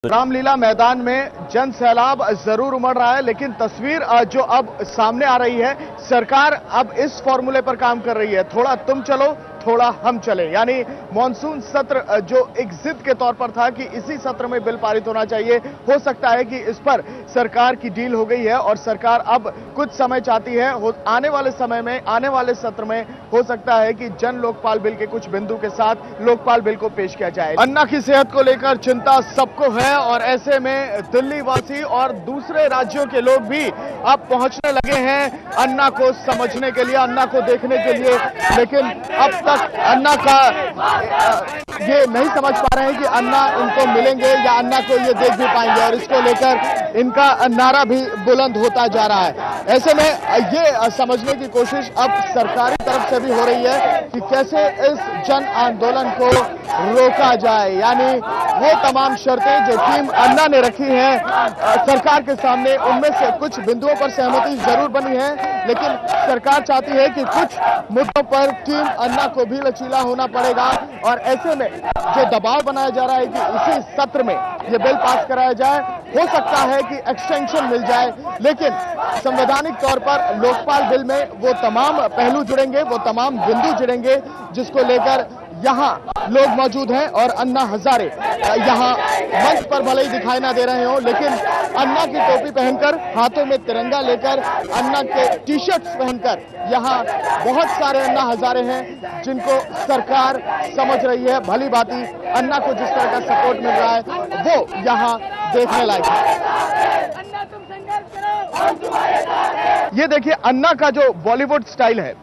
रामलीला मैदान में जन सैलाब जरूर उमड़ रहा है, लेकिन तस्वीर जो अब सामने आ रही है, सरकार अब इस फॉर्मूले पर काम कर रही है, थोड़ा तुम चलो थोड़ा हम चले। यानी मॉनसून सत्र जो एक जिद के तौर पर था कि इसी सत्र में बिल पारित होना चाहिए, हो सकता है कि इस पर सरकार की डील हो गई है और सरकार अब कुछ समय चाहती है। आने वाले समय में, आने वाले सत्र में हो सकता है कि जन लोकपाल बिल के कुछ बिंदु के साथ लोकपाल बिल को पेश किया जाए। अन्ना की सेहत को लेकर चिंता सबको है और ऐसे में दिल्ली वासी और दूसरे राज्यों के लोग भी अब पहुंचने लगे हैं अन्ना को समझने के लिए, अन्ना को देखने के लिए। लेकिन अब तक अन्ना का ये नहीं समझ पा रहे हैं कि अन्ना उनको मिलेंगे या अन्ना को ये देख भी पाएंगे, और इसको लेकर इनका नारा भी बुलंद होता जा रहा है। ऐसे में ये समझने की कोशिश अब सरकारी तरफ से भी हो रही है कि कैसे इस जन आंदोलन को रोका जाए। यानी वो तमाम शर्तें जो टीम अन्ना ने रखी हैं सरकार के सामने, उनमें से कुछ बिंदुओं पर सहमति जरूर बनी है, लेकिन सरकार चाहती है कि कुछ मुद्दों पर टीम अन्ना को भी लचीला होना पड़ेगा। और ऐसे में जो दबाव बनाया जा रहा है कि इसी सत्र में ये बिल पास कराया जाए, हो सकता है कि एक्सटेंशन मिल जाए, लेकिन संवैधानिक तौर पर लोकपाल बिल में वो तमाम पहलू जुड़ेंगे, वो तमाम बिंदु जुड़ेंगे जिसको लेकर यहाँ लोग मौजूद हैं। और अन्ना हजारे यहाँ मंच पर भले ही दिखाई ना दे रहे हो, लेकिन अन्ना की टोपी पहनकर, हाथों में तिरंगा लेकर, अन्ना के टी शर्ट्स पहनकर यहाँ बहुत सारे अन्ना हजारे हैं जिनको सरकार समझ रही है भली भांति। अन्ना को जिस तरह का सपोर्ट मिल रहा है वो यहाँ देखने लायक है। ये देखिए अन्ना का जो बॉलीवुड स्टाइल है,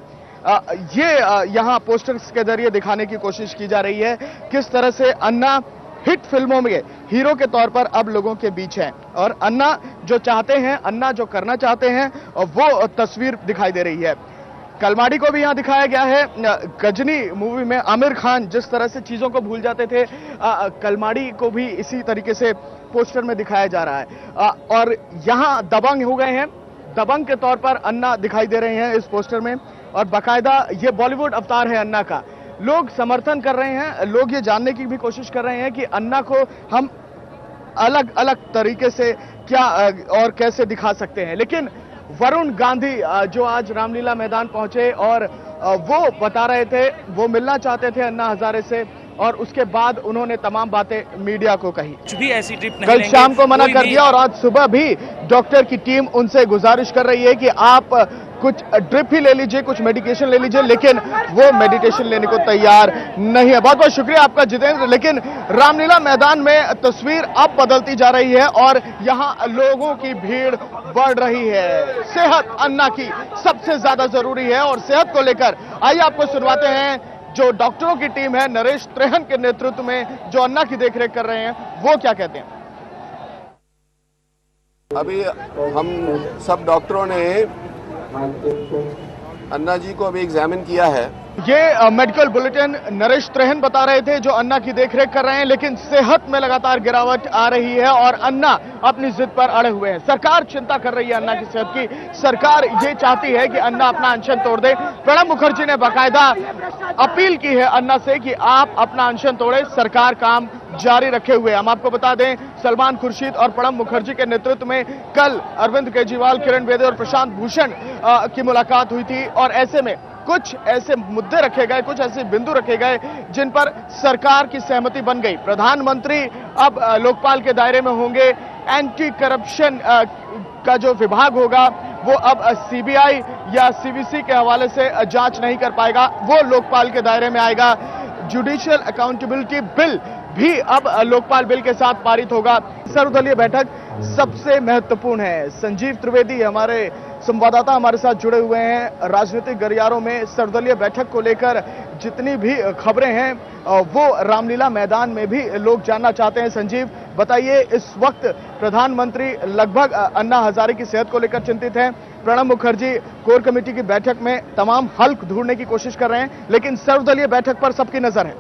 ये यहाँ पोस्टर्स के जरिए दिखाने की कोशिश की जा रही है किस तरह से अन्ना हिट फिल्मों में हीरो के तौर पर अब लोगों के बीच हैं, और अन्ना जो चाहते हैं, अन्ना जो करना चाहते हैं, वो तस्वीर दिखाई दे रही है। कलमाड़ी को भी यहाँ दिखाया गया है। गजनी मूवी में आमिर खान जिस तरह से चीजों को भूल जाते थे, कलमाड़ी को भी इसी तरीके से पोस्टर में दिखाया जा रहा है। और यहाँ दबंग हो गए हैं, दबंग के तौर पर अन्ना दिखाई दे रहे हैं इस पोस्टर में, और बाकायदा ये बॉलीवुड अवतार है अन्ना का। लोग समर्थन कर रहे हैं, लोग ये जानने की भी कोशिश कर रहे हैं कि अन्ना को हम अलग अलग तरीके से क्या और कैसे दिखा सकते हैं। लेकिन वरुण गांधी जो आज रामलीला मैदान पहुंचे और वो बता रहे थे, वो मिलना चाहते थे अन्ना हजारे से, और उसके बाद उन्होंने तमाम बातें मीडिया को कही। कुछ भी ऐसी ट्रिप नहीं कल शाम को मना कर दिया और आज सुबह भी डॉक्टर की टीम उनसे गुजारिश कर रही है कि आप कुछ ड्रिप ही ले लीजिए, कुछ मेडिकेशन ले लीजिए, लेकिन वो मेडिटेशन लेने को तैयार नहीं है। बहुत बहुत शुक्रिया आपका जितेंद्र। लेकिन रामलीला मैदान में तस्वीर अब बदलती जा रही है और यहाँ लोगों की भीड़ बढ़ रही है। सेहत अन्ना की सबसे ज्यादा जरूरी है, और सेहत को लेकर आइए आपको सुनवाते हैं जो डॉक्टरों की टीम है नरेश त्रेहन के नेतृत्व में जो अन्ना की देखरेख कर रहे हैं, वो क्या कहते हैं। अभी हम सब डॉक्टरों ने अन्ना जी को अभी एग्जामिन किया है। ये मेडिकल बुलेटिन नरेश त्रेहन बता रहे थे जो अन्ना की देखरेख कर रहे हैं, लेकिन सेहत में लगातार गिरावट आ रही है और अन्ना अपनी जिद पर अड़े हुए हैं। सरकार चिंता कर रही है अन्ना की सेहत की, सरकार ये चाहती है कि अन्ना अपना अनशन तोड़ दे। प्रणब मुखर्जी ने बाकायदा अपील की है अन्ना से कि आप अपना अनशन तोड़े, सरकार काम जारी रखे हुए। हम आपको बता दें, सलमान खुर्शीद और प्रणब मुखर्जी के नेतृत्व में कल अरविंद केजरीवाल, किरण बेदी और प्रशांत भूषण की मुलाकात हुई थी, और ऐसे में कुछ ऐसे मुद्दे रखे गए, कुछ ऐसे बिंदु रखे गए जिन पर सरकार की सहमति बन गई। प्रधानमंत्री अब लोकपाल के दायरे में होंगे, एंटी करप्शन का जो विभाग होगा वो अब सीबीआई या सीवीसी के हवाले से जांच नहीं कर पाएगा, वो लोकपाल के दायरे में आएगा। जुडिशियल अकाउंटेबिलिटी बिल भी अब लोकपाल बिल के साथ पारित होगा। सर्वदलीय बैठक सबसे महत्वपूर्ण है। संजीव त्रिवेदी हमारे संवाददाता हमारे साथ जुड़े हुए हैं। राजनीतिक गलियारों में सर्वदलीय बैठक को लेकर जितनी भी खबरें हैं वो रामलीला मैदान में भी लोग जानना चाहते हैं। संजीव, बताइए, इस वक्त प्रधानमंत्री लगभग अन्ना हजारे की सेहत को लेकर चिंतित हैं। प्रणब मुखर्जी कोर कमेटी की बैठक में तमाम हल ढूंढने की कोशिश कर रहे हैं, लेकिन सर्वदलीय बैठक पर सबकी नजर है।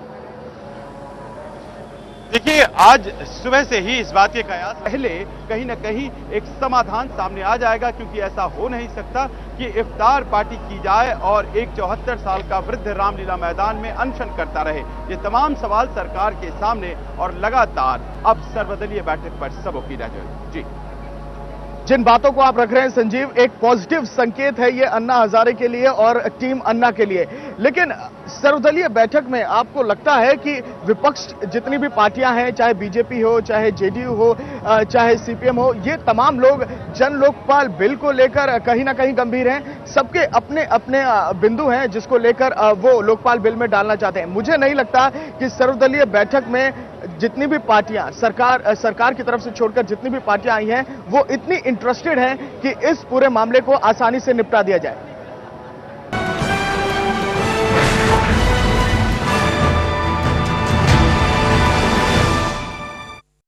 देखिए, आज सुबह से ही इस बात के कयास पहले कहीं ना कहीं एक समाधान सामने आ जाएगा, क्योंकि ऐसा हो नहीं सकता कि इफ्तार पार्टी की जाए और एक 74 साल का वृद्ध रामलीला मैदान में अनशन करता रहे। ये तमाम सवाल सरकार के सामने और लगातार अब सर्वदलीय बैठक पर सबों की नजर। जी, जिन बातों को आप रख रहे हैं संजीव, एक पॉजिटिव संकेत है ये अन्ना हजारे के लिए और टीम अन्ना के लिए। लेकिन सर्वदलीय बैठक में आपको लगता है कि विपक्ष जितनी भी पार्टियां हैं, चाहे बीजेपी हो, चाहे जेडीयू हो, चाहे सीपीएम हो, ये तमाम लोग जन लोकपाल बिल को लेकर कहीं ना कहीं गंभीर हैं। सबके अपने अपने बिंदु हैं जिसको लेकर वो लोकपाल बिल में डालना चाहते हैं। मुझे नहीं लगता कि सर्वदलीय बैठक में जितनी भी पार्टियां सरकार की तरफ से छोड़कर जितनी भी पार्टियां आई हैं वो इतनी इंटरेस्टेड हैं कि इस पूरे मामले को आसानी से निपटा दिया जाए।